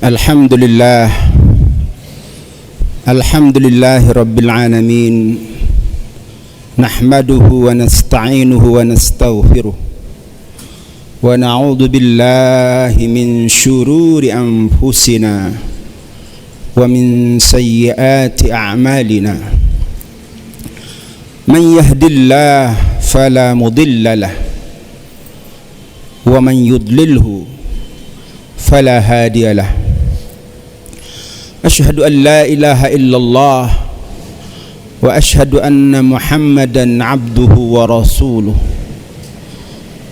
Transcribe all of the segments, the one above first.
Alhamdulillah Rabbil alamin. Nahmaduhu wa nasta'inuhu wa nastaghfiruh wa na'udzu billahi min syururi anfusina wa min sayyiati a'malina. Man yahdillahu fala mudilla lahu wa man yudlilhu fala hadiya lahu. Asyhadu an la ilaha illallah wa asyhadu anna Muhammadan abduhu wa rasuluh.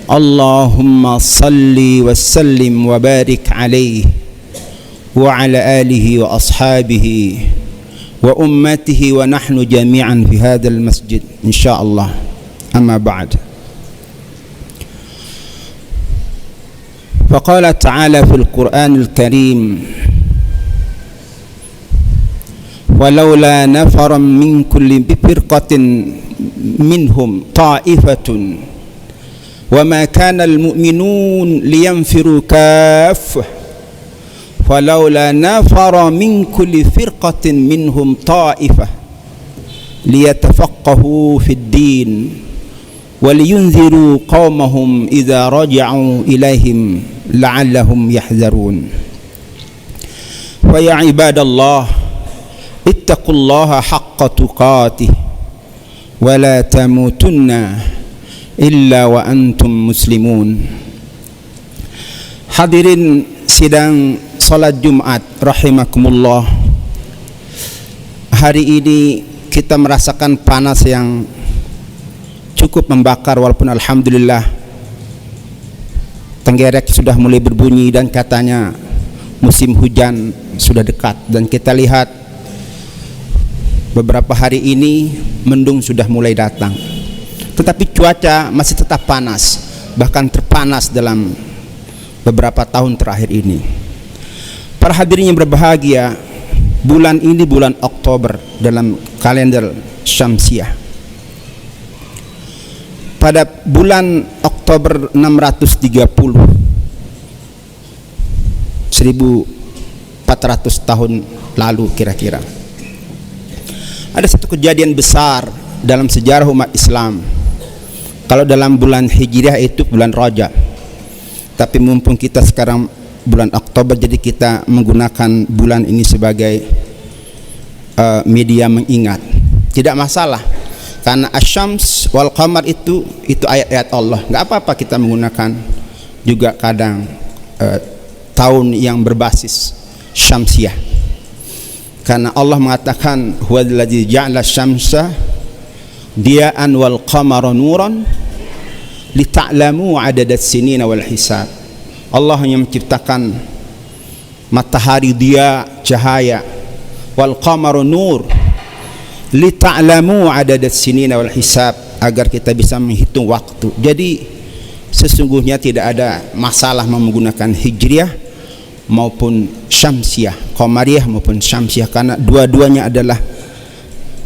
Allahumma salli wa sallim wa barik alaihi wa ala alihi wa ashabihi wa ummatihi wa nahnu jami'an fi hadzal masjid insyaallah. Amma ba'd. Faqala ta'ala fil Qur'anil Karim: ولولا نفر من كل فرقة منهم طائفة وما كان المؤمنون لينفروا كافة فلولا نفر من كل فرقة منهم طائفة ليتفقهوا في الدين ولينذروا قومهم إذا رجعوا إليهم لعلهم يحذرون. ويا عباد الله ittaqullaha haqqa tuqatih wa la tamutunna illa wa antum muslimun. Hadirin sidang salat Jumat rahimakumullah. Hari ini kita merasakan panas yang cukup membakar, walaupun alhamdulillah tenggerek sudah mulai berbunyi dan katanya musim hujan sudah dekat, dan kita lihat beberapa hari ini mendung sudah mulai datang, tetapi cuaca masih tetap panas, bahkan terpanas dalam beberapa tahun terakhir ini. Para hadirin yang berbahagia, bulan ini bulan Oktober dalam kalender Syamsiah. Pada bulan Oktober 630, 1400 tahun lalu kira-kira, ada satu kejadian besar dalam sejarah umat Islam. Kalau dalam bulan Hijriah itu bulan Rajab, tapi mumpung kita sekarang bulan Oktober, jadi kita menggunakan bulan ini sebagai media mengingat. Tidak masalah, karena asyams wal qamar itu ayat-ayat Allah. Nggak apa-apa kita menggunakan juga kadang tahun yang berbasis syamsiah, karena Allah mengatakan huwallazi ja'ala syamsa diya'an wal qamara nuran lita'lamu 'adadas sinina wal hisab. Allah yang menciptakan matahari dia cahaya, wal qamaru nur lita'lamu 'adadas sinina wal hisab, agar kita bisa menghitung waktu. Jadi sesungguhnya tidak ada masalah menggunakan hijriah maupun syamsiah, qamariyah maupun syamsiah, karena dua-duanya adalah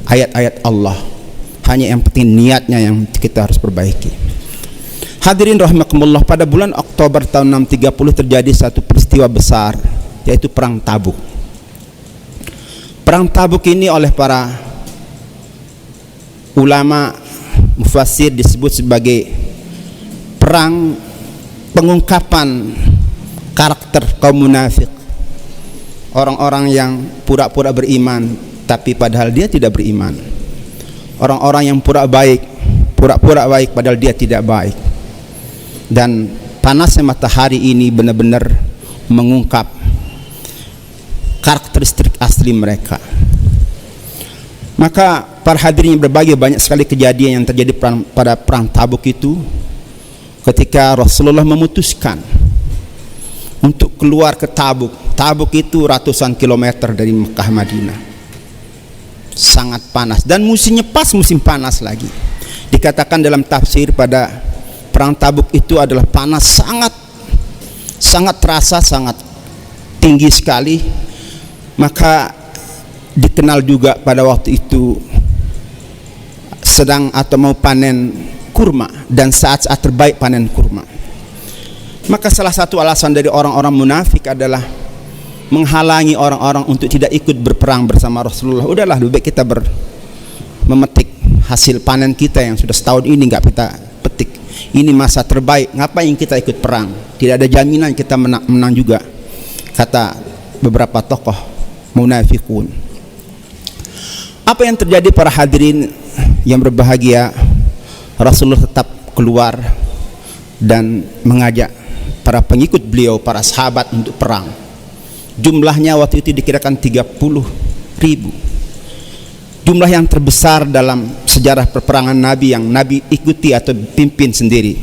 ayat-ayat Allah. Hanya yang penting niatnya yang kita harus perbaiki. Hadirin rahimakumullah, pada bulan Oktober tahun 630 terjadi satu peristiwa besar, yaitu Perang Tabuk. Perang Tabuk ini oleh para ulama mufassir disebut sebagai perang pengungkapan karakter kaum munafik, orang-orang yang pura-pura beriman tapi padahal dia tidak beriman, orang-orang yang pura-pura baik padahal dia tidak baik. Dan panasnya matahari ini benar-benar mengungkap karakteristik asli mereka. Maka para hadirin yang berbahagia, banyak sekali kejadian yang terjadi pada perang Tabuk itu, ketika Rasulullah memutuskan untuk keluar ke Tabuk. Tabuk itu ratusan kilometer dari Mekah Madinah. Sangat panas, dan musimnya pas musim panas lagi. Dikatakan dalam tafsir pada perang Tabuk itu adalah panas sangat terasa, sangat tinggi sekali. Maka dikenal juga pada waktu itu sedang atau mau panen kurma, dan saat-saat terbaik panen kurma. Maka salah satu alasan dari orang-orang munafik adalah menghalangi orang-orang untuk tidak ikut berperang bersama Rasulullah. Udahlah, lebih baik kita memetik hasil panen kita yang sudah setahun ini nggak kita petik. Ini masa terbaik, ngapain kita ikut perang? Tidak ada jaminan kita menang juga, kata beberapa tokoh munafikun. Apa yang terjadi para hadirin yang berbahagia? Rasulullah tetap keluar dan mengajak para pengikut beliau, para sahabat untuk perang. Jumlahnya waktu itu dikirakan 30.000. Jumlah yang terbesar dalam sejarah peperangan Nabi yang Nabi ikuti atau pimpin sendiri.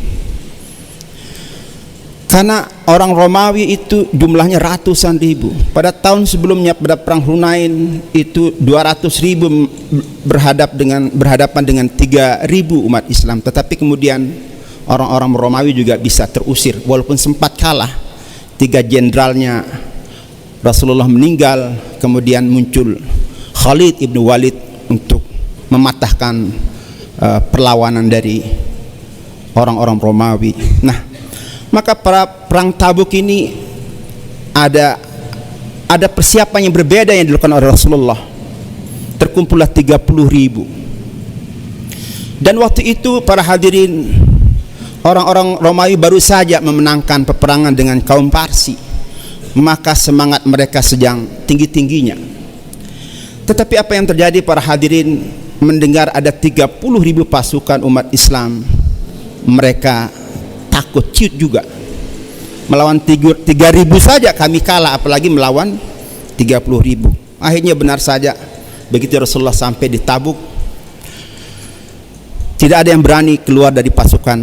Karena orang Romawi itu jumlahnya ratusan ribu. Pada tahun sebelumnya pada perang Hunain itu 200.000 berhadapan dengan 3.000 umat Islam. Tetapi kemudian orang-orang Romawi juga bisa terusir walaupun sempat kalah. 3 jenderalnya Rasulullah meninggal, kemudian muncul Khalid ibn Walid untuk mematahkan perlawanan dari orang-orang Romawi. Nah, maka perang Tabuk ini ada persiapan yang berbeda yang dilakukan oleh Rasulullah. Terkumpullah 30.000. Dan waktu itu para hadirin, orang-orang Romawi baru saja memenangkan peperangan dengan kaum Parsi, maka semangat mereka sedang tinggi-tingginya. Tetapi apa yang terjadi para hadirin, mendengar ada 30.000 pasukan umat Islam, mereka takut, ciut juga. Melawan 3.000 saja kami kalah, apalagi melawan 30.000. Akhirnya benar saja, begitu Rasulullah sampai di Tabuk, tidak ada yang berani keluar dari pasukan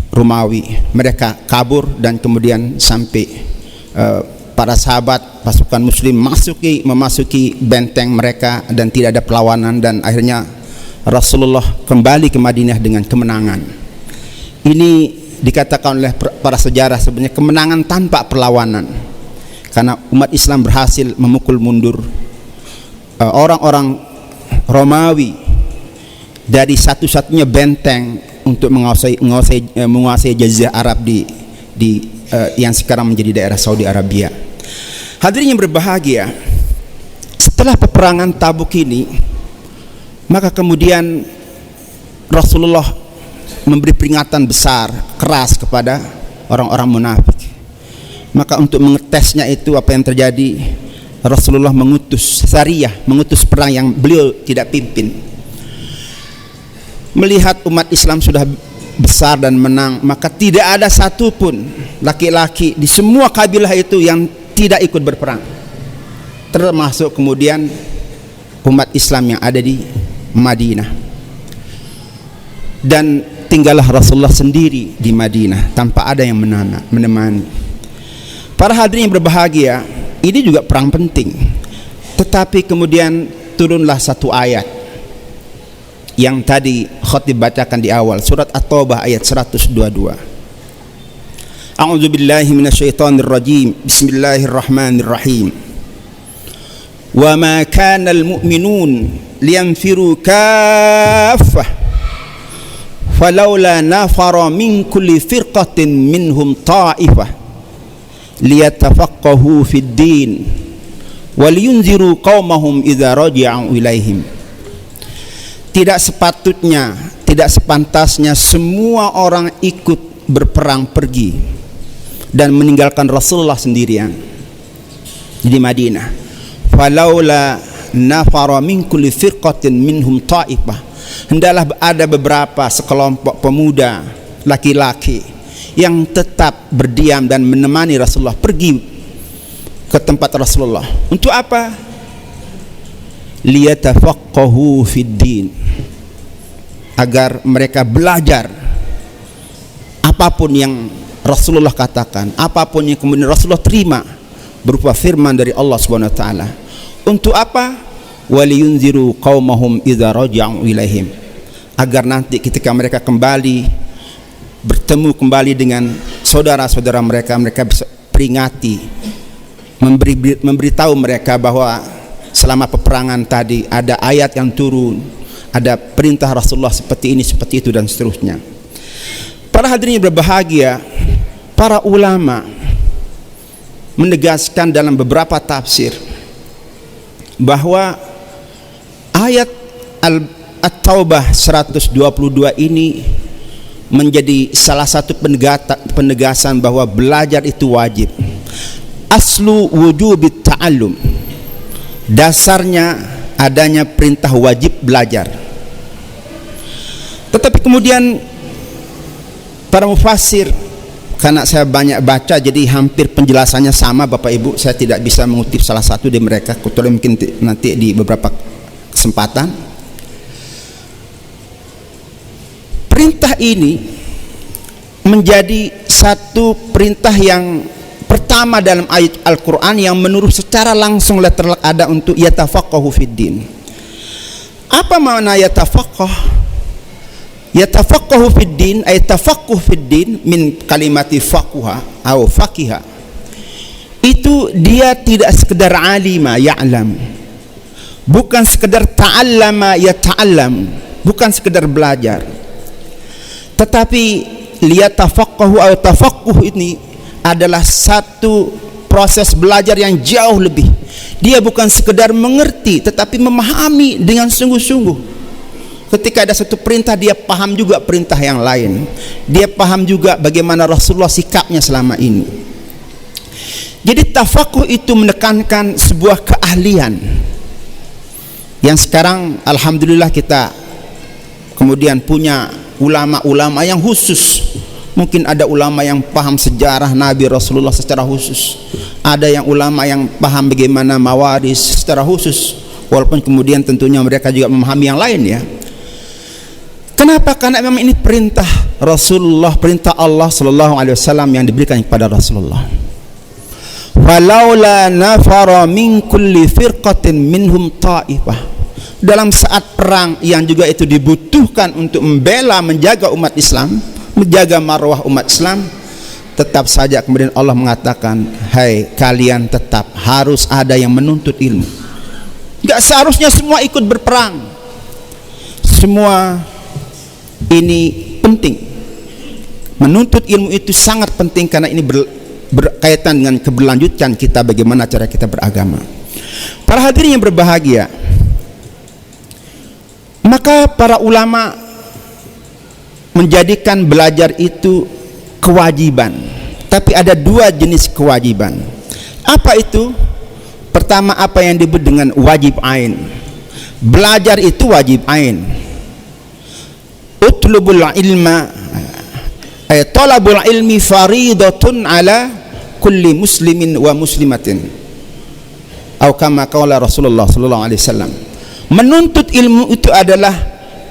Romawi. Mereka kabur dan kemudian sampai para sahabat pasukan muslim memasuki benteng mereka dan tidak ada perlawanan, dan akhirnya Rasulullah kembali ke Madinah dengan kemenangan. Ini dikatakan oleh para sejarah sebenarnya kemenangan tanpa perlawanan, karena umat Islam berhasil memukul mundur orang-orang Romawi dari satu-satunya benteng untuk menguasai Jazirah Arab di yang sekarang menjadi daerah Saudi Arabia. Hadirin yang berbahagia, setelah peperangan Tabuk ini, maka kemudian Rasulullah memberi peringatan besar, keras kepada orang-orang munafik. Maka untuk mengetesnya itu apa yang terjadi, Rasulullah mengutus sariyah, mengutus perang yang beliau tidak pimpin. Melihat umat Islam sudah besar dan menang, maka tidak ada satupun laki-laki di semua kabilah itu yang tidak ikut berperang, termasuk kemudian umat Islam yang ada di Madinah. Dan tinggallah Rasulullah sendiri di Madinah tanpa ada yang menemani. Para hadirin yang berbahagia, ini juga perang penting. Tetapi kemudian turunlah satu ayat yang tadi khatib bacakan di awal, surat At-Taubah ayat 122. A'udzu billahi minasyaitonir rajim. Bismillahirrahmanirrahim. Wa ma kana al-mu'minun liyanfiru kaffah falawla nafara min kulli firqatin minhum ta'ifah liyatafaqahu fid din waliyunziru qaumahum idza raja'u ilaihim. Tidak sepatutnya, tidak sepantasnya semua orang ikut berperang pergi dan meninggalkan Rasulullah sendirian di Madinah. Falaula nafara min kulli firqatin minhum ta'ifah, hendaklah ada beberapa sekelompok pemuda laki-laki yang tetap berdiam dan menemani Rasulullah, pergi ke tempat Rasulullah. Untuk apa? Liyatafaqahu fid din, agar mereka belajar apapun yang Rasulullah katakan, apapun yang kemudian Rasulullah terima berupa firman dari Allah Subhanahu wa taala. Untuk apa? Waliyunziru qaumahum idza raja'u ilaihim, agar nanti ketika mereka kembali bertemu kembali dengan saudara-saudara mereka, mereka bisa peringati, memberitahu mereka bahwa selama peperangan tadi ada ayat yang turun, ada perintah Rasulullah seperti ini, seperti itu, dan seterusnya. Para hadirin yang berbahagia, para ulama menegaskan dalam beberapa tafsir bahwa ayat At-Taubah 122 ini menjadi salah satu penegasan bahwa belajar itu wajib. Aslu wujubit ta'allum, dasarnya adanya perintah wajib belajar. Tetapi kemudian para mufassir, karena saya banyak baca jadi hampir penjelasannya sama Bapak Ibu, saya tidak bisa mengutip salah satu dari mereka, kecuali mungkin nanti di beberapa kesempatan. Perintah ini menjadi satu perintah yang pertama dalam ayat Al-Quran yang menurut secara langsung letterlek ada untuk yatafaqahu fiddin. Apa makna yatafaqah? Yatafaqahu fiddin ay tafaqquh fiddin min kalimati faqaha atau faqiha. Itu dia tidak sekedar alima ya'lam, bukan sekedar ta'allama yata'allam, bukan sekedar belajar, tetapi liyatafaqahu atau tafaqquh ini adalah satu proses belajar yang jauh lebih. Dia bukan sekedar mengerti, tetapi memahami dengan sungguh-sungguh. Ketika ada satu perintah, dia paham juga perintah yang lain. Dia paham juga bagaimana Rasulullah sikapnya selama ini. Jadi tafaqquh itu menekankan sebuah keahlian yang sekarang alhamdulillah kita kemudian punya ulama-ulama yang khusus. Mungkin ada ulama yang paham sejarah Nabi Rasulullah secara khusus, ada yang ulama yang paham bagaimana mawaris secara khusus, walaupun kemudian tentunya mereka juga memahami yang lain ya. Kenapa? Karena memang ini perintah Rasulullah, perintah Allah sallallahu alaihi wasallam yang diberikan kepada Rasulullah. Walaula nafara min kulli firqatin minhum ta'ifah. Dalam saat perang yang juga itu dibutuhkan untuk membela, menjaga umat Islam, menjaga marwah umat Islam, tetap saja kemudian Allah mengatakan, hai kalian tetap harus ada yang menuntut ilmu. Enggak seharusnya semua ikut berperang. Semua ini penting. Menuntut ilmu itu sangat penting karena ini berkaitan dengan keberlanjutan kita, bagaimana cara kita beragama. Para hadirin yang berbahagia, maka para ulama menjadikan belajar itu kewajiban. Tapi ada dua jenis kewajiban. Apa itu? Pertama, apa yang disebut dengan wajib ain. Belajar itu wajib ain. Utlubul ilma ay talabul ilmi faridatun ala kulli muslimin wa muslimatin. Atau kama qala Rasulullah sallallahu alaihi wasallam. Menuntut ilmu itu adalah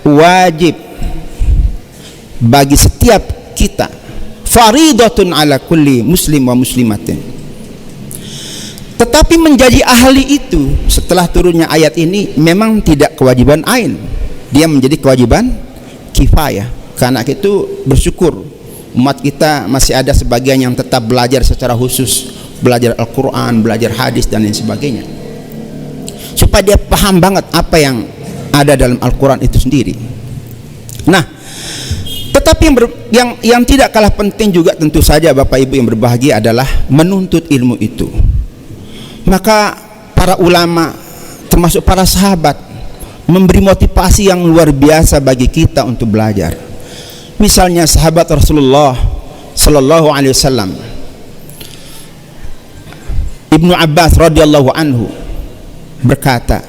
wajib bagi setiap kita, faridatun ala kulli muslim wa muslimatin. Tetapi menjadi ahli itu setelah turunnya ayat ini memang tidak kewajiban ain, dia menjadi kewajiban kifayah. Karena itu bersyukur umat kita masih ada sebagian yang tetap belajar secara khusus, belajar Al-Quran, belajar hadis dan lain sebagainya, supaya dia paham banget apa yang ada dalam Al-Quran itu sendiri. Nah, tetapi yang tidak kalah penting juga tentu saja Bapak Ibu yang berbahagia adalah menuntut ilmu itu. Maka para ulama termasuk para sahabat memberi motivasi yang luar biasa bagi kita untuk belajar. Misalnya sahabat Rasulullah sallallahu alaihi wasallam, Ibnu Abbas radhiyallahu anhu berkata,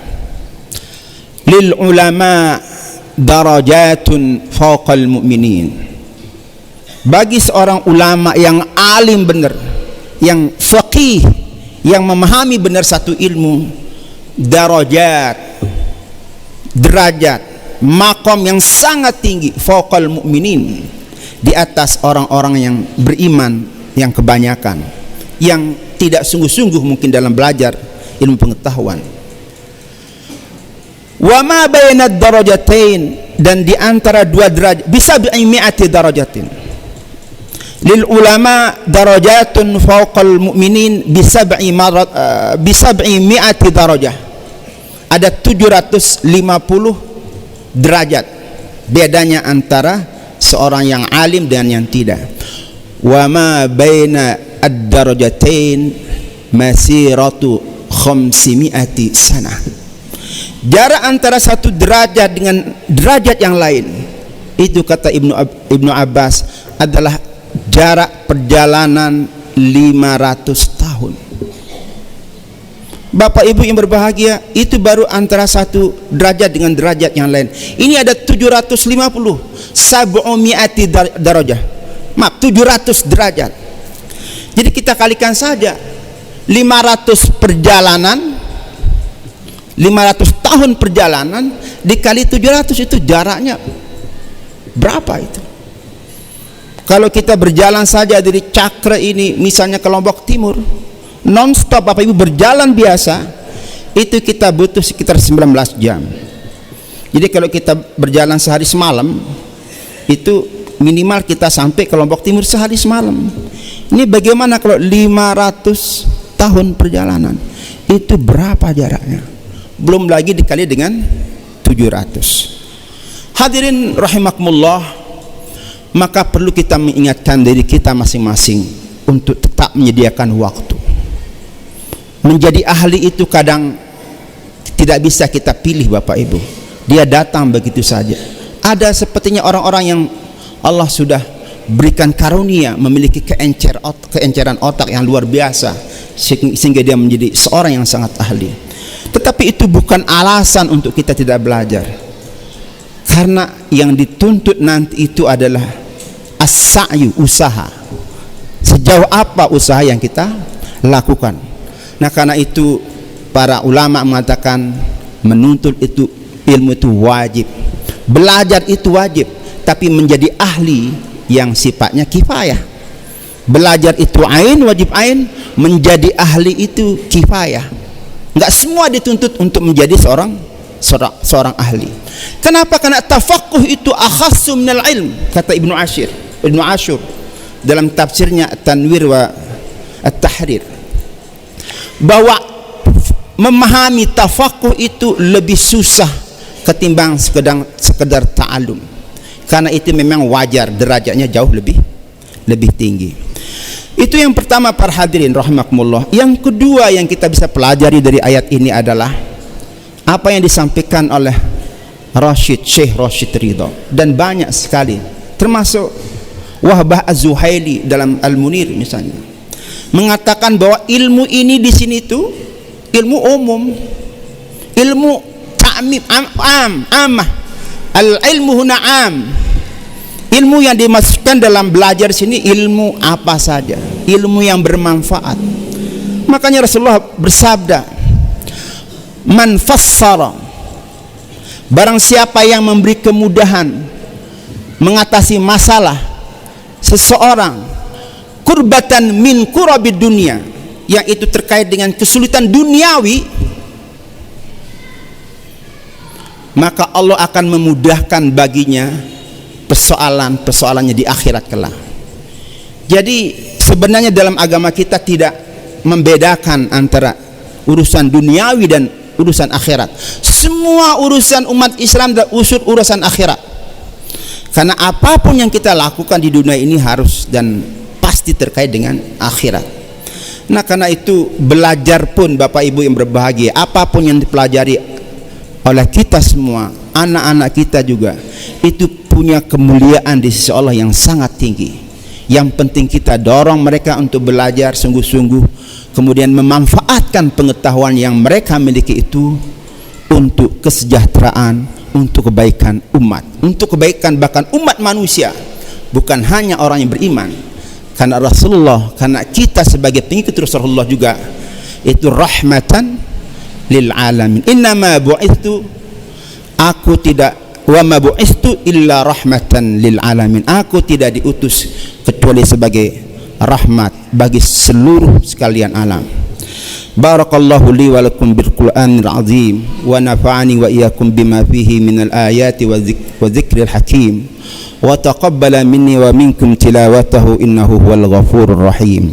lil ulama darajatun fawqal mu'minin. Bagi seorang ulama yang alim benar, yang faqih, yang memahami benar satu ilmu, darajat, derajat, makom yang sangat tinggi, fawqal mu'minin, di atas orang-orang yang beriman yang kebanyakan, yang tidak sungguh-sungguh mungkin dalam belajar ilmu pengetahuan. Wa ma baina darajatain, dan di antara dua derajat, bisa bi'imi'ati darajatin. Lil ulama darajatun fawqal mu'minin bisab'i mi'ati darajah. Ada 750 derajat bedanya antara seorang yang alim dan yang tidak. Wa ma baina ad-darajatain masiratu khamsimi'ati sana. Jarak antara satu derajat dengan derajat yang lain, itu kata Ibnu Abbas adalah jarak perjalanan 500 tahun. Bapak Ibu yang berbahagia, itu baru antara satu derajat dengan derajat yang lain. Ini ada 750 sab'umi'ati darajah. Maaf, 700 derajat. Jadi kita kalikan saja 500 perjalanan, 500 tahun perjalanan dikali 700, itu jaraknya berapa itu? Kalau kita berjalan saja dari Cakra ini misalnya ke Lombok Timur non-stop Bapak Ibu berjalan biasa, itu kita butuh sekitar 19 jam. Jadi kalau kita berjalan sehari semalam, itu minimal kita sampai ke Lombok Timur sehari semalam. Ini bagaimana kalau 500 tahun perjalanan? Itu berapa jaraknya? Belum lagi dikali dengan 700. Hadirin rahimakumullah, maka perlu kita mengingatkan diri kita masing-masing untuk tetap menyediakan waktu. Menjadi ahli itu kadang tidak bisa kita pilih Bapak Ibu. Dia datang begitu saja. Ada sepertinya orang-orang yang Allah sudah berikan karunia memiliki keenceran otak yang luar biasa sehingga dia menjadi seorang yang sangat ahli. Tetapi itu bukan alasan untuk kita tidak belajar, karena yang dituntut nanti itu adalah as-sa'yu, usaha. Sejauh apa usaha yang kita lakukan. Nah, karena itu para ulama mengatakan menuntut itu ilmu itu wajib, belajar itu wajib, tapi menjadi ahli yang sifatnya kifayah. Belajar itu ain, wajib ain, menjadi ahli itu kifayah. Enggak semua dituntut untuk menjadi seorang ahli. Kenapa? Karena tafaqquh itu akhassu minal ilm, kata Ibnu Ashur dalam tafsirnya At-Tanwir wa At-Tahrir, bahwa memahami tafaqquh itu lebih susah ketimbang sekedar ta'allum. Karena itu memang wajar derajatnya jauh lebih tinggi. Itu yang pertama para hadirin rahimakumullah. Yang kedua yang kita bisa pelajari dari ayat ini adalah apa yang disampaikan oleh Syekh Rashid Ridha, dan banyak sekali, termasuk Wahbah Az-Zuhaili dalam Al-Munir misalnya, mengatakan bahwa ilmu ini di sini itu ilmu umum, ilmu ta'mim, amah. Al-ilmu huna am. Ilmu yang dimasukkan dalam belajar sini ilmu apa saja, ilmu yang bermanfaat. Makanya Rasulullah bersabda, man fassara, barang siapa yang memberi kemudahan mengatasi masalah seseorang, kurbatan min kurabid dunia, yang itu terkait dengan kesulitan duniawi, maka Allah akan memudahkan baginya persoalannya di akhirat kelak. Jadi sebenarnya dalam agama kita tidak membedakan antara urusan duniawi dan urusan akhirat. Semua urusan umat Islam adalah urusan akhirat. Karena apapun yang kita lakukan di dunia ini harus dan pasti terkait dengan akhirat. Nah, karena itu belajar pun Bapak Ibu yang berbahagia, apapun yang dipelajari oleh kita semua, anak-anak kita juga, itu punya kemuliaan di sisi Allah yang sangat tinggi. Yang penting kita dorong mereka untuk belajar sungguh-sungguh, kemudian memanfaatkan pengetahuan yang mereka miliki itu untuk kesejahteraan, untuk kebaikan umat, untuk kebaikan bahkan umat manusia, bukan hanya orang yang beriman. Karena Rasulullah, karena kita sebagai pengikut Rasulullah juga itu rahmatan lil alamin. Innama bu'ithu, aku tidak, wa ma bu'istu illa rahmatan lil alamin, aku tidak diutus kecuali sebagai rahmat bagi seluruh sekalian alam. Barakallahu li wa lakum bil Qur'anil azim wa nafa'ani wa iyyakum bima fihi minal ayati wa dzikril hakim wa taqabbala minni wa minkum tilawatahu innahu huwal ghafurur rahim.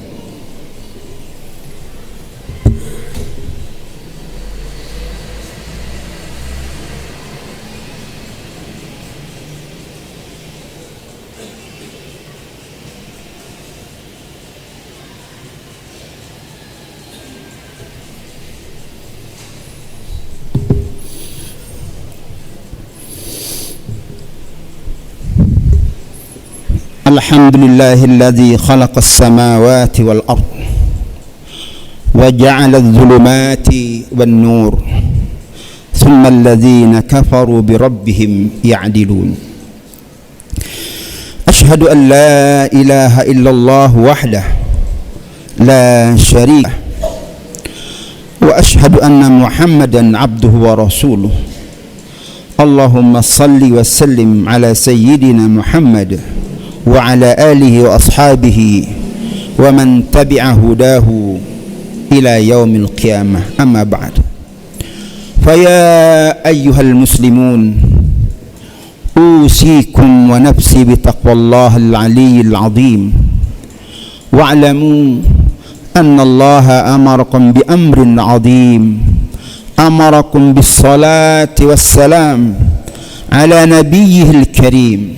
الحمد لله الذي خلق السماوات والأرض وجعل الظلمات والنور ثم الذين كفروا بربهم يعدلون. أشهد أن لا إله إلا الله وحده لا شريك له وأشهد أن محمدا عبده ورسوله. اللهم صل وسلم على سيدنا محمد وعلى آله وأصحابه ومن تبع هداه إلى يوم القيامة. أما بعد، فيا أيها المسلمون، أوصيكم ونفسي بتقوى الله العلي العظيم، واعلموا أن الله أمركم بأمر عظيم، أمركم بالصلاة والسلام على نبيه الكريم،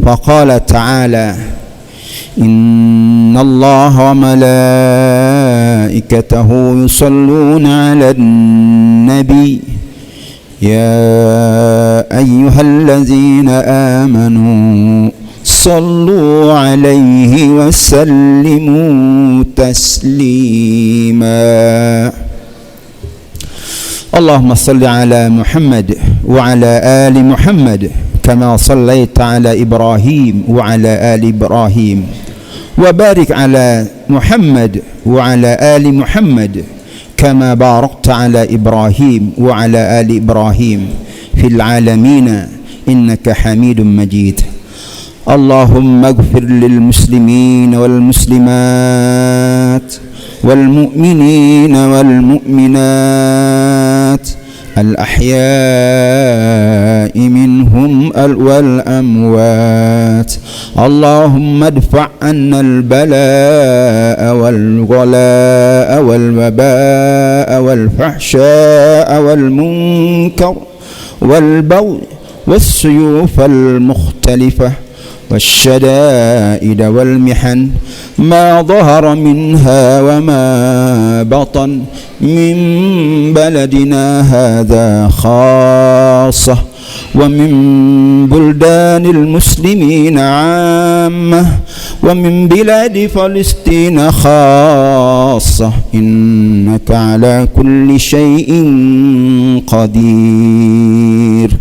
فقال تعالى: إن الله وملائكته يصلون على النبي يا أيها الذين آمنوا صلوا عليه وسلموا تسليما. اللهم صل على محمد وعلى آل محمد كما صليت على إبراهيم وعلى آل إبراهيم، وبارك على محمد وعلى آل محمد كما باركت على إبراهيم وعلى آل إبراهيم في العالمين إنك حميد مجيد. اللهم اغفر للمسلمين والمسلمات والمؤمنين والمؤمنات الأحياء منهم والأموات. اللهم ادفع عنا البلاء والغلاء والوباء والفحشاء والمنكر والبغي والسيوف المختلفة والشدائد والمحن ما ظهر منها وما بطن من بلدنا هذا خاصة ومن بلدان المسلمين عامة ومن بلاد فلسطين خاصة، إنك على كل شيء قدير.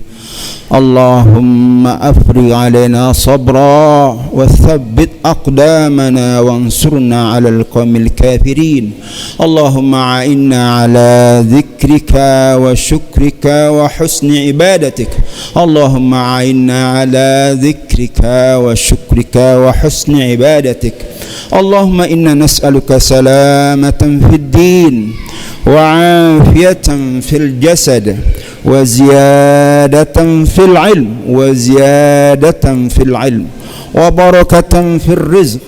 اللهم أفرغ علينا صبرا وثبت أقدامنا وانصرنا على القوم الكافرين. اللهم أعنا على ذكرك وشكرك وحسن عبادتك. اللهم أعنا على ذكرك وشكرك وحسن عبادتك. اللهم إنا نسألك سلامة في الدين وعافية في الجسد وزيادة في العلم وبركة في الرزق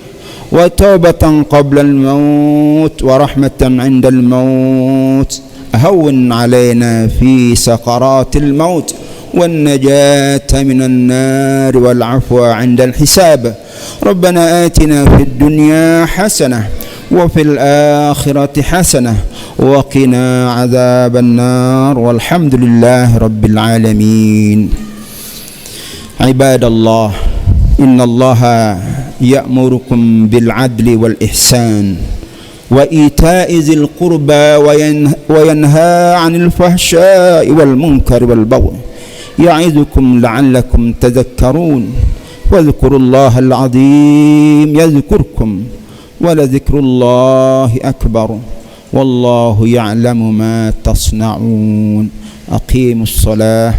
وتوبة قبل الموت ورحمة عند الموت. هون علينا في سكرات الموت والنجاة من النار والعفو عند الحساب. ربنا آتنا في الدنيا حسنة وفي الآخرة حسنة وقنا عذاب النار، والحمد لله رب العالمين. عباد الله، إن الله يأمركم بالعدل والإحسان وإيتاء ذي القربى وينهى عن الفحشاء والمنكر والبغي يعظكم لعلكم تذكرون. واذكروا الله العظيم يذكركم ولذكر الله أكبر والله يعلم ما تصنعون. أقيموا الصلاة.